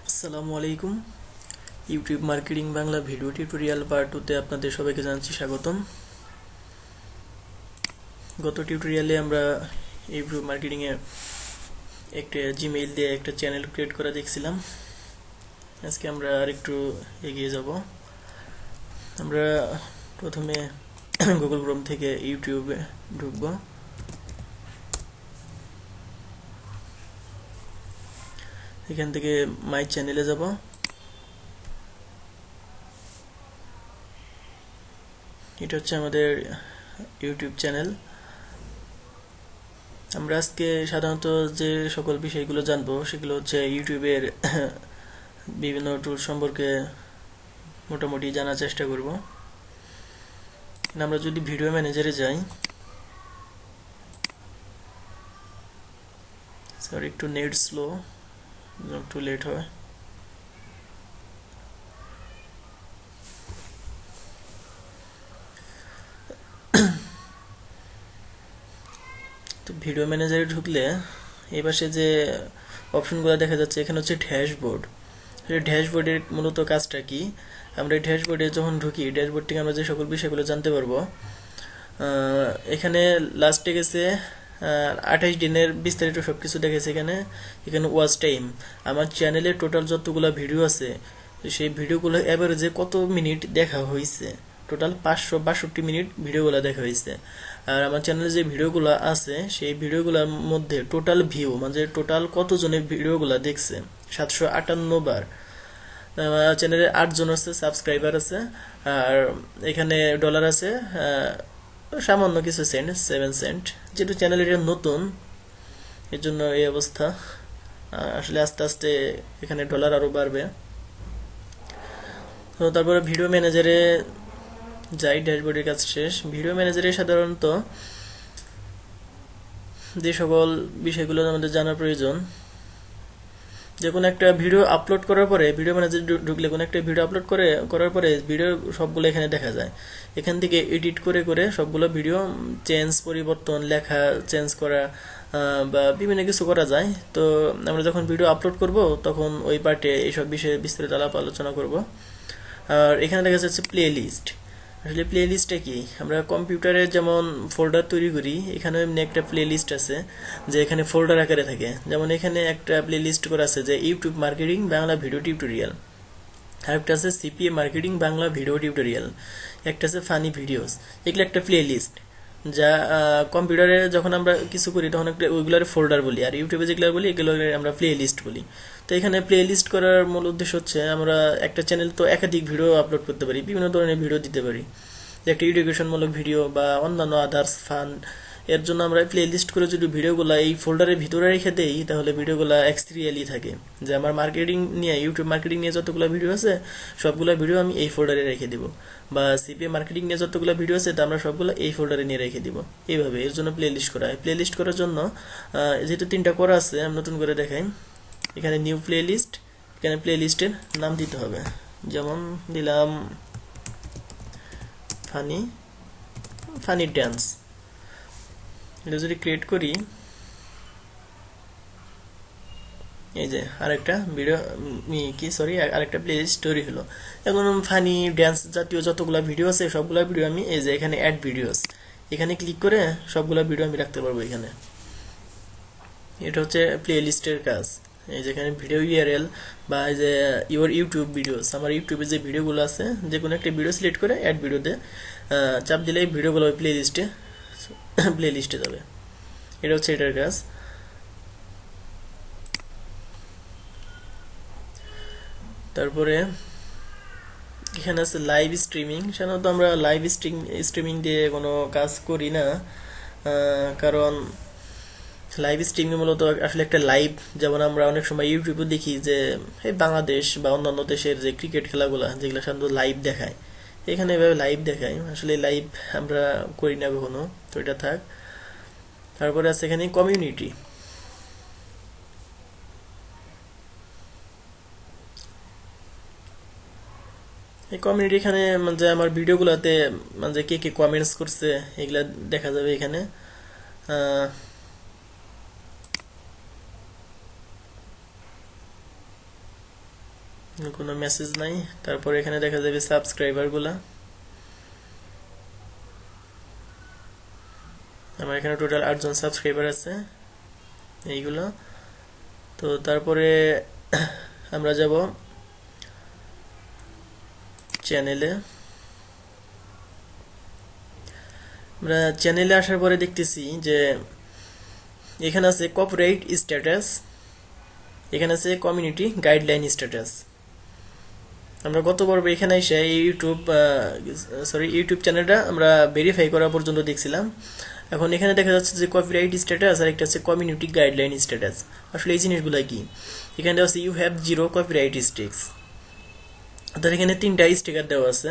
আসসালামু আলাইকুম। YouTube marketing Bangla video tutorial part 2 তে আপনাদের সবাইকে জানাচ্ছি স্বাগতম। গত টিউটোরিয়ালে আমরা ইউটিউব মার্কেটিং এ একটা জিমেইল দিয়ে একটা চ্যানেল ক্রিয়েট করা দেখছিলাম। আজকে আমরা আরেকটু এগিয়ে যাব। আমরা প্রথমে গুগল ক্রোম থেকে ইউটিউবে ঢুকব। এখান থেকে মাই চ্যানেলে যাব। এটা হচ্ছে আমাদের ইউটিউব চ্যানেল। আমরা আজকে সাধারণত যে সকল বিষয়গুলো জানবো সেগুলো হচ্ছে ইউটিউবের বিভিন্ন টুল সম্পর্কে মোটামুটি জানার চেষ্টা করব। আমরা যদি ভিডিও ম্যানেজারে যাই, সরি একটু নেট স্লো, একটু লেট হয়। তো ভিডিও ম্যানেজারে ঢুকলে এই পাশে যে অপশনগুলো দেখা যাচ্ছে এখানে হচ্ছে ড্যাশবোর্ড। ড্যাশবোর্ডের মূলত কাজটা কি? আমরা এই ড্যাশবোর্ডে যখন ঢুকি, ড্যাশবোর্ড থেকে আমরা যে সকল বিষয়গুলো জানতে পারবো। এখানে লাস্টে গেছে 28 দিনের বিস্তারিত সবকিছু দেখেছে। এখানে এখানে ওয়াচ টাইম, আমার চ্যানেলে টোটাল যতগুলো ভিডিও আছে সেই ভিডিওগুলো এভারেজে কত মিনিট দেখা হয়েছে। টোটাল 562 মিনিট ভিডিওগুলো দেখা হয়েছে। আর আমার চ্যানেলে যে ভিডিওগুলো আছে সেই ভিডিওগুলোর মধ্যে টোটাল ভিউ, মানে টোটাল কতজনের ভিডিওগুলো দেখছে, 758 বার। চ্যানেলে 8 জন আছে সাবস্ক্রাইবার আছে। আর এখানে ডলার আছে সামান্য কিছু সেন্ট, 7 সেন্ট। যেহেতু চ্যানেল এটা নতুন, এর জন্য এই অবস্থা। আসলে আস্তে আস্তে এখানে ডলার আরো বাড়বে। তো তারপরে ভিডিও ম্যানেজারে যাই, ড্যাশবোর্ডের কাজ শেষ। ভিডিও ম্যানেজারে সাধারণত যে সকল বিষয়গুলো আমাদের জানার প্রয়োজন, যে কোনো একটা ভিডিও আপলোড করার পরে, ভিডিও ম্যানেজার ঢুকলে কোনো একটা ভিডিও আপলোড করার পরে ভিডিও সবগুলো এখানে দেখা যায়। এখান থেকে এডিট করে করে সবগুলো ভিডিও চেঞ্জ, পরিবর্তন, লেখা চেঞ্জ করা বা বিভিন্ন কিছু করা যায়। তো আমরা যখন ভিডিও আপলোড করব তখন ওই পার্টে এইসব বিষয়ে বিস্তারিত আলোচনা করব। আর এখানে দেখা যাচ্ছে প্লে লিস্ট। আসলে প্লে লিস্টটা কি? আমরা কম্পিউটারে যেমন ফোল্ডার তৈরি করি, এখানে এমনি একটা প্লে লিস্ট আছে যে এখানে ফোল্ডার আকারে থাকে। যেমন এখানে একটা প্লে লিস্ট করা আছে যে YouTube marketing Bangla video tutorial, আরেকটা আছে CPA marketing Bangla video tutorial, একটা আছে ফানি ভিডিওস। এগুলো একটা প্লে লিস্ট, যা কম্পিউটারে যখন আমরা কিছু করি তখন একটা ওইগুলোর ফোল্ডার বলি, আর ইউটিউবে যেগুলো বলি এগুলো আমরা প্লে লিস্ট বলি। তো এখানে প্লে লিস্ট করার মূল উদ্দেশ্য হচ্ছে আমরা একটা চ্যানেল তো একাধিক ভিডিও আপলোড করতে পারি, বিভিন্ন ধরনের ভিডিও দিতে পারি, একটা এডুকেশনমূলক ভিডিও বা অন্যান্য আদার্স ফান। এর জন্য আমরা প্লে লিস্ট করে যদি ভিডিওগুলো এই ফোল্ডারের ভিতরে রেখে দেই তাহলে ভিডিওগুলো এক্সিরিয়ালি থাকে। যে আমার মার্কেটিং নিয়ে, ইউটিউব মার্কেটিং নিয়ে যতগুলো ভিডিও আছে সবগুলো ভিডিও আমি এই ফোল্ডারে রেখে দিব, বা সিপিএ মার্কেটিং নিয়ে যতগুলো ভিডিও আছে তা আমরা সবগুলো এই ফোল্ডারে নিয়ে রেখে দিব। এইভাবে এর জন্য প্লে লিস্ট করা হয়। প্লে লিস্ট করার জন্য যেহেতু 3টা করা আছে, আমি নতুন করে দেখাই। এখানে নিউ প্লে লিস্ট, এখানে প্লে লিস্টের নাম দিতে হবে। যেমন দিলাম ফানি ফানি ড্যান্স। এটা যদি ক্রিয়েট করি, এই যে আরেকটা ভিডিও আরেকটা প্লেলিস্ট তৈরি হলো। এখন ফানি ড্যান্স জাতীয় যতগুলো ভিডিও আছে সবগুলো ভিডিও আমি এই যে এখানে অ্যাড ভিডিওস, এখানে ক্লিক করে সবগুলো ভিডিও আমি রাখতে পারবো এখানে। এটা হচ্ছে প্লে লিস্টের কাজ। এই যে এখানে ভিডিও ইউআরএল বা এই যে ইউর ইউটিউব ভিডিওস, আমার ইউটিউবে যে ভিডিওগুলো আছে যে কোনো একটা ভিডিও সিলেক্ট করে অ্যাড ভিডিওতে চাপ দিলে এই ভিডিওগুলো প্লে লিস্টে যাবে। এটা হচ্ছে এটার কাজ। তারপরে এখানে আছে লাইভ স্ট্রিমিং। সাধারণত আমরা লাইভ স্ট্রিমিং দিয়ে কোনো কাজ করি না, কারণ লাইভ স্ট্রিমিং মূলত আসলে একটা লাইভ, যেমন আমরা অনেক সময় ইউটিউবে দেখি যে এই বাংলাদেশ বা অন্যান্য দেশের যে ক্রিকেট খেলাগুলা যেগুলো সাধারণত লাইভ দেখায়, এখানে এভাবে লাইভ দেখায়। আসলে লাইভ আমরা করি না কখনো, তো এটা থাক। তারপরে আছে এখানে কমিউনিটি। এই কমিউনিটি এখানে মানে আমার ভিডিওগুলোতে মানে কে কে কমেন্টস করছে এগুলা দেখা যাবে এখানে। কোনো মেসেজ নাই। তারপর এখানে দেখা যাবে সাবস্ক্রাইবার গুলা, আমার এখানে টোটাল 8 জন সাবস্ক্রাইবার আছে এইগুলো। তো তারপরে আমরা যাব চ্যানেলে। আমরা চ্যানেলে আসার পরে দেখতেছি যে এখানে আছে কপিরাইট স্ট্যাটাস, এখানে আছে কমিউনিটি গাইডলাইন স্ট্যাটাস। আমরা গত পর্বে এখানে এসে ইউটিউব চ্যানেলটা আমরা ভেরিফাই করা পর্যন্ত দেখছিলাম। এখন এখানে দেখা যাচ্ছে যে কপিরাইট স্ট্যাটাস আর একটা হচ্ছে কমিউনিটি গাইডলাইন স্ট্যাটাস। আসলে এই জিনিসগুলো কি? এখানে দেওয়া আছে ইউ হ্যাভ 0 কপিরাইট স্ট্রিক্স, অর্থাৎ এখানে 3টা স্টিকার দেওয়া আছে।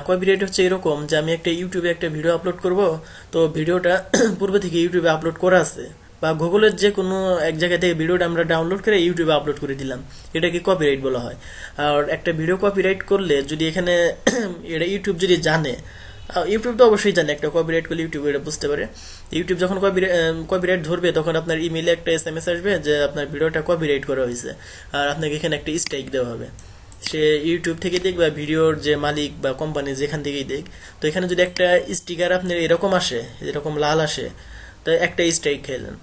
কপিরাইট হচ্ছে এরকম যে আমি একটা ইউটিউবে একটা ভিডিও আপলোড করব, তো ভিডিওটা পূর্বে থেকে ইউটিউবে আপলোড করা আছে, বা গুগলের যে কোনো এক জায়গা থেকে ভিডিওটা আমরা ডাউনলোড করে ইউটিউবে আপলোড করে দিলাম, এটাকে কপিরাইট বলা হয়। আর একটা ভিডিও কপিরাইট করলে যদি এখানে এটা ইউটিউব যদি জানে, ইউটিউব তো অবশ্যই জানে একটা কপিরাইট করলে ইউটিউব এটা বুঝতে পারে। ইউটিউব যখন কপিরাইট ধরবে তখন আপনার ইমেইলে একটা SMS আসবে যে আপনার ভিডিওটা কপিরাইট করা হয়েছে, আর আপনাকে এখানে একটা স্ট্রাইক দেওয়া হবে। সে ইউটিউব থেকে দেখ বা ভিডিওর যে মালিক বা কোম্পানি যেখান থেকেই দেখ, তো এখানে যদি একটা স্টিকার আপনার এরকম আসে, এরকম লাল আসে, তো একটা স্ট্রাইক খেলেন।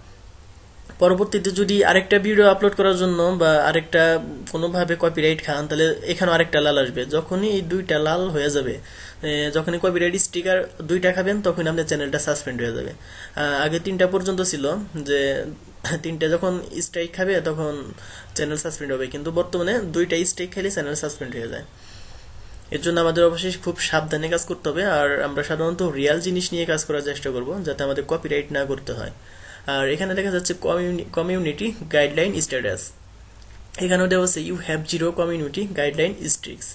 পরবর্তীতে যদি আরেকটা ভিডিও আপলোড করার জন্য বা আরেকটা কোনোভাবে কপিরাইট খান, তাহলে এখানে আরেকটা লাল আসবে। যখনই এই 2টা লাল হয়ে যাবে, যখনই কপিরাইট স্টিকার 2টা খাবেন, তখন আপনার চ্যানেলটা সাসপেন্ড হয়ে যাবে। আগে 3টা পর্যন্ত ছিল যে 3টা যখন স্ট্রাইক খাবে তখন চ্যানেল সাসপেন্ড হবে, কিন্তু বর্তমানে 2টা স্ট্রাইক খেলে চ্যানেল সাসপেন্ড হয়ে যায়। এর জন্য আমাদের অবশ্যই খুব সাবধানে কাজ করতে হবে, আর আমরা সাধারণত রিয়েল জিনিস নিয়ে কাজ করার চেষ্টা করব যাতে আমাদের কপিরাইট না করতে হয়। আর এখানে দেখা যাচ্ছে কমিউনিটি গাইডলাইন স্ট্যাটাস, এখানেও দেওয়া আছে you have 0 community guideline strikes.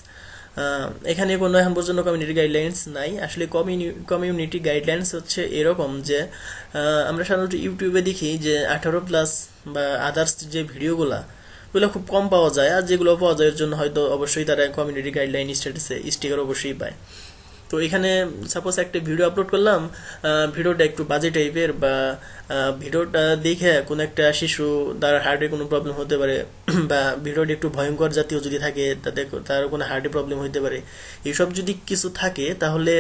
এখানে কোনো এখন পর্যন্ত কমিউনিটি গাইডলাইন্স নাই। আসলে কমিউনিটি গাইডলাইন্স হচ্ছে এরকম যে আমরা সাধারণত ইউটিউবে দেখি যে 18+ বা আদার্স যে ভিডিওগুলো, ওগুলো খুব কম পাওয়া যায়, আর যেগুলো পাওয়া যায় এর জন্য হয়তো অবশ্যই তারা কমিউনিটি গাইডলাইন স্ট্যাটাসে স্টিকার অবশ্যই পায়। তো এখানে সাপোজ একটা ভিডিও আপলোড করলাম, ভিডিওটা একটু বাজে টাইপের, বা ভিডিওটা দেখে কোনো একটা শিশু তার হার্টে কোনো প্রবলেম হতে পারে, বা ভিডিওটি একটু ভয়ঙ্কর জাতীয় যদি থাকে, তাতে তার কোনো হার্টে প্রবলেম হতে পারে, এইসব যদি কিছু থাকে, তাহলে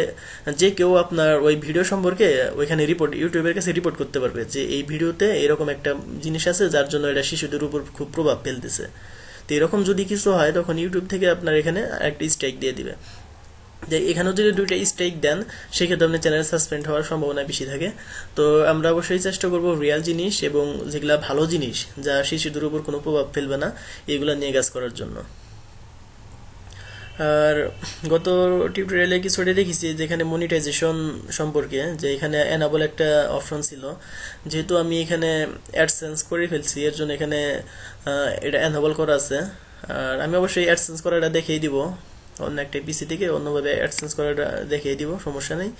যে কেউ আপনার ওই ভিডিও সম্পর্কে ওইখানে ইউটিউবের কাছে রিপোর্ট করতে পারবে যে এই ভিডিওতে এরকম একটা জিনিস আছে যার জন্য এটা শিশুদের উপর খুব প্রভাব ফেলতেছে। তো এরকম যদি কিছু হয়, তখন ইউটিউব থেকে আপনার এখানে একটা স্ট্রাইক দিয়ে দিবে। যে এখানেও যদি 2টা স্ট্রাইক দেন, সেক্ষেত্রে আপনার চ্যানেল সাসপেন্ড হওয়ার সম্ভাবনা বেশি থাকে। তো আমরা অবশ্যই চেষ্টা করব রিয়েল জিনিস এবং যেগুলা ভালো জিনিস যা শিশুদের উপর কোনো প্রভাব ফেলবে না, এগুলা নিয়ে কাজ করার জন্য। আর গত টিউটোরিয়ালে কিছুটা দেখেছি যেখানে মনিটাইজেশন সম্পর্কে, যে এখানে এনাবল একটা অপশন ছিল, যেহেতু আমি এখানে অ্যাডসেন্স করে ফেলছি, এর জন্য এখানে এটা এনাবল করা আছে। আর আমি অবশ্যই অ্যাডসেন্স করাটা দেখিয়ে দিব, অন্য একটা পিসি থেকে অন্যভাবে অ্যাডসেন্স করাটা দেখিয়ে দিব, সমস্যা নেই।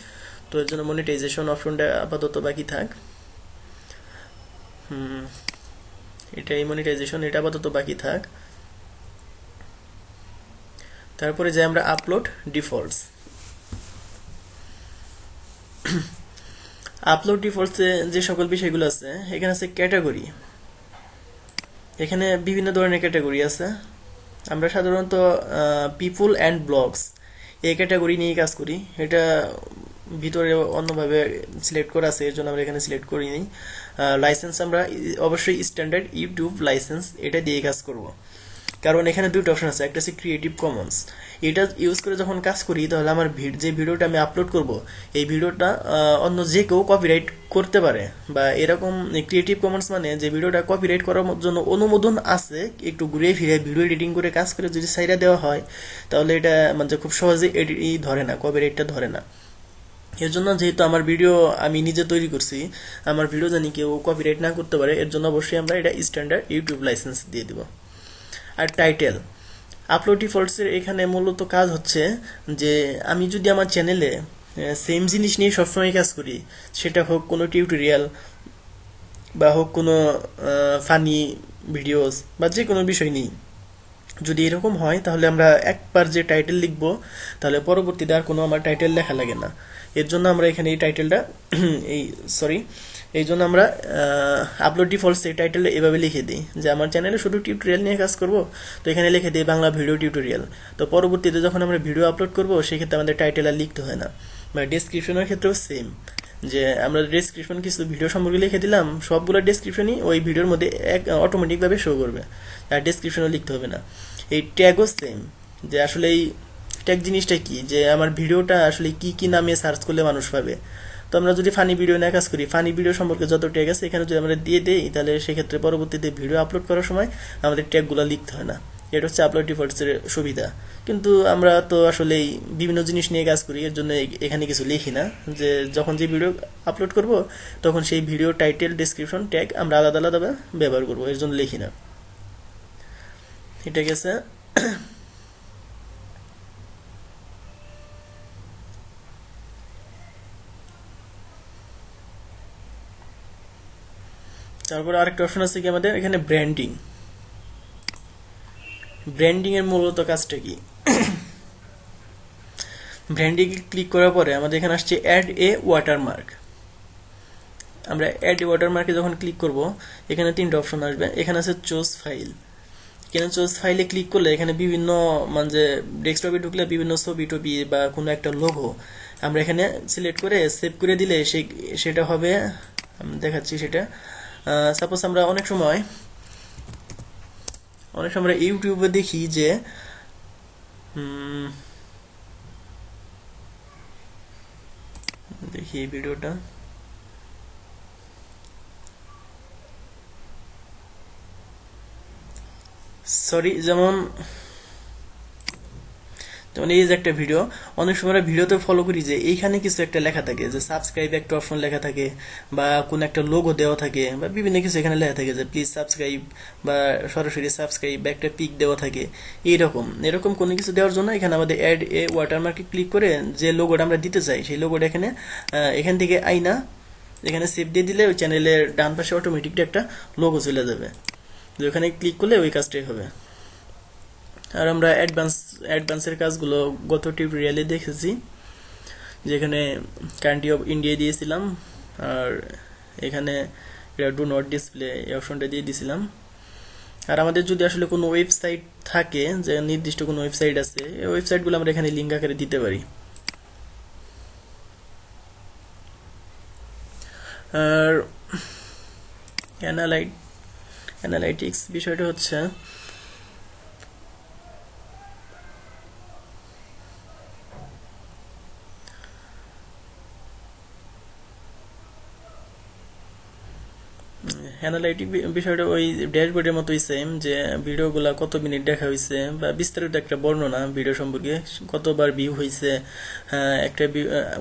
তো এর জন্য মনিটাইজেশন অপশনটা আপাতত বাকি থাক। এটাই মনিটাইজেশন, এটা আপাতত বাকি থাক। তারপরে যে আমরা আপলোড ডিফল্টস, আপলোড ডিফল্টসে যে সকল বিষয়গুলো আছে, এখানে আছে ক্যাটাগরি। এখানে বিভিন্ন ধরনের ক্যাটাগরি আছে। আমরা সাধারণত পিপুল অ্যান্ড ব্লগস এই ক্যাটাগরি নিয়ে কাজ করি। এটা ভিতরে অন্যভাবে সিলেক্ট করা আছে, এর জন্য আমরা এখানে সিলেক্ট করিনি। লাইসেন্স আমরা অবশ্যই স্ট্যান্ডার্ড ইউটিউব লাইসেন্স এটা দিয়ে কাজ করব, কারণ এখানে 2টা অপশন আছে, একটা হচ্ছে ক্রিয়েটিভ কমন্স। এটা ইউজ করে যখন কাজ করি, তাহলে আমার যে ভিডিওটা আমি আপলোড করব, এই ভিডিওটা অন্য যে কেউ কপিরাইট করতে পারে, বা এরকম ক্রিয়েটিভ কমন্স মানে যে ভিডিওটা কপিরাইট করার জন্য অনুমোদন আছে, একটু ঘুরে ফিরে ভিডিও এডিটিং করে কাজ করে যদি সাইডা দেওয়া হয়, তাহলে এটা মানে খুব সহজে ধরে না, কপিরাইটটা ধরে না। এর জন্য যেহেতু আমার ভিডিও আমি নিজে তৈরি করছি, আমার ভিডিও জানি কেউ কপিরাইট না করতে পারে, এর জন্য অবশ্যই আমরা এটা স্ট্যান্ডার্ড ইউটিউব লাইসেন্স দিয়ে দিব। আর টাইটেল, আপলোড ডিফল্টসের এখানে মূলত কাজ হচ্ছে যে আমি যদি আমার চ্যানেলে সেম জিনিস নিয়ে সবসময় কাজ করি, সেটা হোক কোনো টিউটোরিয়াল বা হোক কোনো ফানি ভিডিওস বা যে কোনো বিষয় নিই, যদি এরকম হয়, তাহলে আমরা একবার যে টাইটেল লিখবো, তাহলে পরবর্তীতে আর কোনো আমার টাইটেল লেখা লাগে না। এর জন্য আমরা এখানে এই টাইটেলটা এই জন্য আমরা আপলোড ডিফল্টস এই টাইটেল এভাবে লিখে দিই যে আমার চ্যানেলে শুধু টিউটোরিয়াল নিয়ে কাজ করব, তো এখানে লিখে দিই বাংলা ভিডিও টিউটোরিয়াল। তো পরবর্তীতে যখন আমরা ভিডিও আপলোড করব সেক্ষেত্রে আমাদের টাইটেল আর লিখতে হয় না। বা ডেসক্রিপশনের ক্ষেত্রেও সেম, যে আমরা ডেসক্রিপশন কিছু ভিডিও সম্পর্কে লিখে দিলাম, সবগুলো ডেসক্রিপশনই ওই ভিডিওর মধ্যে অটোমেটিকভাবে শো করবে, আর ডেসক্রিপশনও লিখতে হবে না। এই ট্যাগও সেম, যে আসলে এই ট্যাগ জিনিসটা কি, যে আমার ভিডিওটা আসলে কি কি নামে সার্চ করলে মানুষ পাবে। তো আমরা যদি ফানি ভিডিও নিয়ে কাজ করি, ফানি ভিডিও সম্পর্কে যত ট্যাগ আছে এখানে যদি আমরা দিয়ে দিই, তাহলে সেক্ষেত্রে পরবর্তীতে ভিডিও আপলোড করার সময় আমাদের ট্যাগগুলো লিখতে হয় না। এটা হচ্ছে আপলোড ডিফল্টসের সুবিধা। কিন্তু আমরা তো আসলে বিভিন্ন জিনিস নিয়ে কাজ করি, এর জন্য এখানে কিছু লিখি না, যে যখন যে ভিডিও আপলোড করব তখন সেই ভিডিও টাইটেল, ডেসক্রিপশন, ট্যাগ আমরা আলাদা আলাদা ব্যবহার করব, এর জন্য লিখি না। এটা গেছে। তারপর আরেকটা অপশন আছে কি আমাদের এখানে ব্র্যান্ডিং। ব্র্যান্ডিং এর মূলত কাজটা কি? ব্র্যান্ডিং ক্লিক করার পরে আমাদের এখানে আসছে অ্যাড এ ওয়াটারমার্ক। আমরা অ্যাড এ ওয়াটারমার্কে যখন ক্লিক করব এখানে তিনটা অপশন আসবে। এখানে আছে চুজ ফাইল। এখানে চুজ ফাইলে ক্লিক করলে এখানে বিভিন্ন, মানে ডেস্কটপে ঢুকলে বিভিন্ন ছবি টবি বা কোনো একটা লোগো আমরা এখানে সিলেক্ট করে সেভ করে দিলে সেটা হবে। আমি দেখাচ্ছি সেটা। সাপোজ আমরা অনেক সময় আমরা ইউটিউবে দেখি যে দেখি এই ভিডিওটা, সরি, যেমন এই যে একটা ভিডিও, অনেক সময় ভিডিওতে ফলো করি যে এইখানে কিছু একটা লেখা থাকে, যে সাবস্ক্রাইব একটা অপশন লেখা থাকে, বা কোন একটা লোগো দেওয়া থাকে, বা বিভিন্ন কিছু এখানে লেখা থাকে যে প্লিজ সাবস্ক্রাইব, বা সরাসরি সাবস্ক্রাইব, বা একটা পিক দেওয়া থাকে। এরকম কোনো কিছু দেওয়ার জন্য এখানে আমাদের অ্যাড এ ওয়াটারমার্কে ক্লিক করে যে লোগোটা আমরা দিতে চাই সেই লোগোটা এখান থেকে আইনা এখানে সেভ দিয়ে দিলে ওই চ্যানেলের ডান পাশে অটোমেটিক একটা লোগো চলে যাবে। তো ওখানে ক্লিক করলে ওই কাজটাই হবে। আর আমরা অ্যাডভান্সের কাজগুলো গত টিউটোরিয়ালে দেখেছি, যেখানে কান্ট্রি অফ ইন্ডিয়া দিয়েছিলাম, আর এখানে এটা ডু নট ডিসপ্লে এই অপশনটা দিয়ে দিয়েছিলাম। আর আমাদের যদি আসলে কোনো ওয়েবসাইট থাকে, যে নির্দিষ্ট কোনো ওয়েবসাইট আছে, এই ওয়েবসাইটগুলো আমরা এখানে লিঙ্ক আকারে দিতে পারি। আর অ্যানালাইটিক্স বিষয়টা হচ্ছে অ্যানালাইটিক বিষয়টা ওই ড্যাশবোর্ডের মতোই সেম, যে ভিডিওগুলা কত মিনিট দেখা হয়েছে, বা বিস্তারিত একটা বর্ণনা ভিডিও সম্পর্কে, কতবার ভিউ হয়েছে, একটা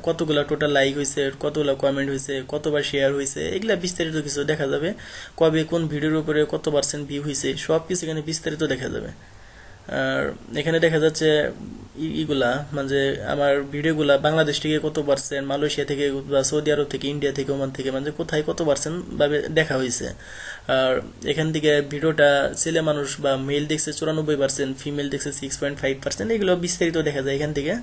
কতগুলা টোটাল লাইক হয়েছে, কতগুলা কমেন্ট হয়েছে, কতবার শেয়ার হয়েছে, এগুলা বিস্তারিত কিছু দেখা যাবে। কবে কোন ভিডিওর উপরে কত পার্সেন্ট ভিউ হয়েছে সব কিছু এখানে বিস্তারিত দেখা যাবে। আর এখানে দেখা যাচ্ছে ইগুলা, মানে আমার ভিডিওগুলা বাংলাদেশ থেকে কত পার্সেন্ট, মালয়েশিয়া থেকে বা সৌদি আরব থেকে, ইন্ডিয়া থেকে, ওমান থেকে, মানে কোথায় কত পার্সেন্ট ভাবে দেখা হয়েছে। আর এখান থেকে ভিডিওটা ছেলে মানুষ বা মেল দেখছে 94%, ফিমেল দেখছে 6.5%, এগুলো বিস্তারিত দেখা যায় এখান থেকে।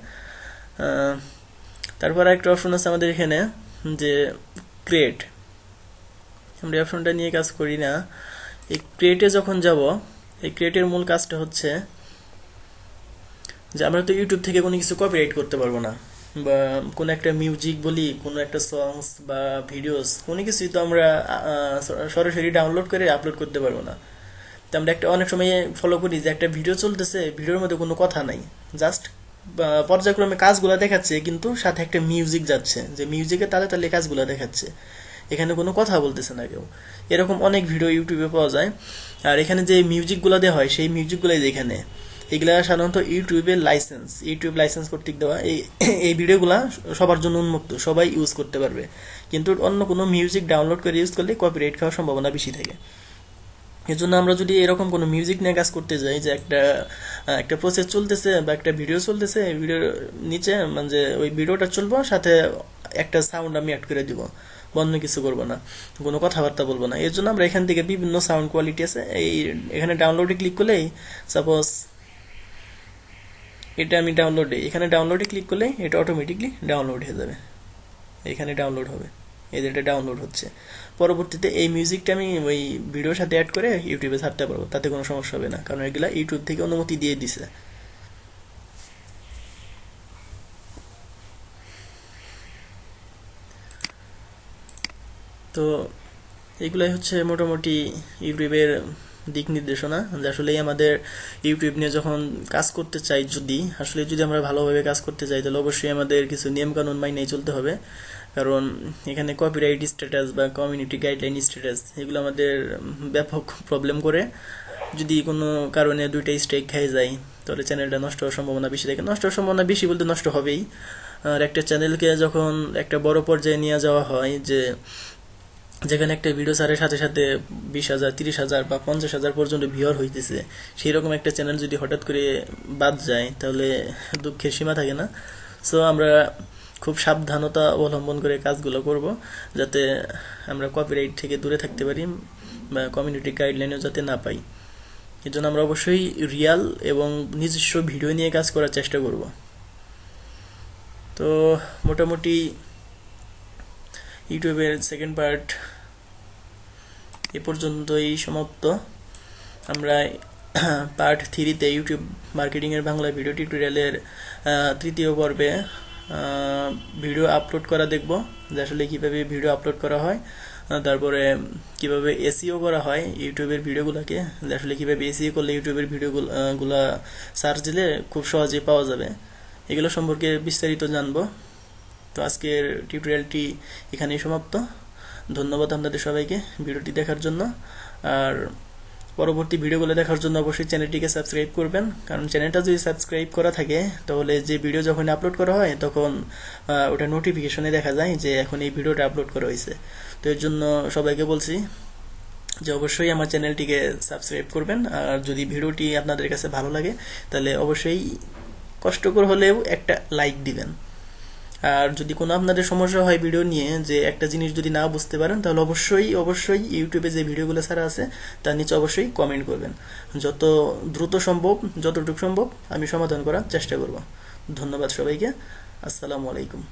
তারপর একটা অপশন আছে আমাদের এখানে, যে ক্রিয়েট। আমরা এই অপশনটা নিয়ে কাজ করি না। এই ক্রিয়েটে যখন যাব, এই ক্রিয়েটের মূল কাজটা হচ্ছে যে আমরা তো ইউটিউব থেকে কোনো কিছু কপিরাইট করতে পারবো না, বা কোনো একটা মিউজিক বলি, কোনো একটা সংস বা ভিডিওস, কোনো কিছুই তো আমরা সরাসরি ডাউনলোড করে আপলোড করতে পারবো না। তো আমরা অনেক সময় ফলো করি যে একটা ভিডিও চলতেছে, ভিডিওর মধ্যে কোনো কথা নাই, জাস্ট পর্যায়ক্রমে কাজগুলো দেখাচ্ছে, কিন্তু সাথে একটা মিউজিক যাচ্ছে, যে মিউজিকে তালে তালে কাজগুলো দেখাচ্ছে, এখানে কোনো কথা বলতেছে না কেউ। এরকম অনেক ভিডিও ইউটিউবে পাওয়া যায়। আর এখানে যে মিউজিকগুলো দেওয়া হয় সেই মিউজিকগুলোই এখানে, এগুলা সাধারণত ইউটিউব লাইসেন্স কর্তৃক দেওয়া। এই ভিডিওগুলা সবার জন্য উন্মুক্ত, সবাই ইউজ করতে পারবে, কিন্তু অন্য কোনো মিউজিক ডাউনলোড করে ইউজ করলে কপিরাইট খাওয়ার সম্ভাবনা বেশি থাকে। এজন্য আমরা যদি এরকম কোনো মিউজিক নিয়ে কাজ করতে যাই, যে একটা প্রসেস চলতেছে বা একটা ভিডিও চলতেছে, ভিডিওর নিচে মানে ওই ভিডিওটা চলবো, সাথে একটা সাউন্ড আমি অ্যাড করে দিব, অন্য কিছু করবো না, কোনো কথাবার্তা বলবো না। এর জন্য আমরা এখান থেকে বিভিন্ন সাউন্ড কোয়ালিটি আছে, এখানে ডাউনলোডে ক্লিক করলেই, সাপোজ এটা আমি এখানে ডাউনলোডে ক্লিক করলে এটা অটোমেটিকলি ডাউনলোড হয়ে যাবে, এখানে ডাউনলোড হবে। এই যে এটা ডাউনলোড হচ্ছে। পরবর্তীতে এই মিউজিকটা আমি ওই ভিডিওর সাথে অ্যাড করে ইউটিউবে ছাড়তে পারবো, তাতে কোনো সমস্যা হবে না, কারণ এগুলা ইউটিউব থেকে অনুমতি দিয়ে দিছে। তো এগুলাই হচ্ছে মোটামুটি ইউটিউবের দিক নির্দেশনা, যে আসলে আমাদের ইউটিউব নিয়ে যখন কাজ করতে চাই, যদি আমরা ভালোভাবে কাজ করতে চাই, তাহলে অবশ্যই আমাদের কিছু নিয়ম কানুন মাইনেই চলতে হবে। কারণ এখানে কপিরাইট স্ট্যাটাস বা কমিউনিটি গাইডলাইন স্ট্যাটাস এগুলো আমাদের ব্যাপক প্রবলেম করে। যদি কোনো কারণে দুইটা স্ট্রাইক খেয়ে যায়, তাহলে চ্যানেলটা নষ্ট হওয়ার সম্ভাবনা বেশি থাকে। নষ্ট হওয়ার সম্ভাবনা বেশি বলতে নষ্ট হবেই। আর একটা চ্যানেলকে যখন একটা বড় পর্যায়ে নিয়ে যাওয়া হয়, যেখানে একটা ভিডিও ছাড়ের সাথে সাথে 20,000, 30,000 বা 50,000 পর্যন্ত ভিউয়ার হইতেছে, সেই রকম একটা চ্যানেল যদি হঠাৎ করে বাদ যায়, তাহলে দুঃখের সীমা থাকে না। সো আমরা খুব সাবধানতা অবলম্বন করে কাজগুলো করব, যাতে আমরা কপিরাইট থেকে দূরে থাকতে পারি বা কমিউনিটি গাইডলাইনও যাতে না পাই। এর জন্য আমরা অবশ্যই রিয়াল এবং নিজস্ব ভিডিও নিয়ে কাজ করার চেষ্টা করব। তো মোটামুটি ইউটিউবের সেকেন্ড পার্ট এ পর্যন্তই সমাপ্ত। আমরা পার্ট 3-তে ইউটিউব মার্কেটিংয়ের বাংলা ভিডিও টিউটোরিয়ালের তৃতীয় পর্বে ভিডিও আপলোড করা দেখব, যে আসলে কীভাবে ভিডিও আপলোড করা হয়, তারপরে কিভাবে এসইও করা হয় ইউটিউবের ভিডিওগুলোকে, যে আসলে কীভাবে এসইও করলে ইউটিউবের ভিডিওগুলা সার্চ দিলে খুব সহজেই পাওয়া যাবে, এগুলো সম্পর্কে বিস্তারিত জানবো। তো আজকের টিউটোরিয়ালটি এখানেই সমাপ্ত। ধন্যবাদ আপনাদের সবাইকে ভিডিওটি দেখার জন্য। আর পরবর্তী ভিডিওগুলো দেখার জন্য অবশ্যই চ্যানেলটিকে সাবস্ক্রাইব করবেন, কারণ চ্যানেলটা যদি সাবস্ক্রাইব করা থাকে, তাহলে যে ভিডিও যখন আপলোড করা হয়, তখন ওটা নোটিফিকেশনে দেখা যায় যে এখন এই ভিডিওটা আপলোড করা হয়েছে। তো এর জন্য সবাইকে বলছি যে অবশ্যই আমার চ্যানেলটিকে সাবস্ক্রাইব করবেন। আর যদি ভিডিওটি আপনাদের কাছে ভালো লাগে, তাহলে অবশ্যই কষ্টকর হলেও একটা লাইক দিবেন। আর যদি কোনো আপনাদের সমস্যা হয় ভিডিও নিয়ে, যে একটা জিনিস যদি না বুঝতে পারেন, তাহলে অবশ্যই ইউটিউবে যে ভিডিওগুলো ছাড়া আছে তার নিচে অবশ্যই কমেন্ট করবেন। যত দ্রুত সম্ভব, যতটুকু সম্ভব আমি সমাধান করার চেষ্টা করব। ধন্যবাদ সবাইকে। আসসালামু আলাইকুম।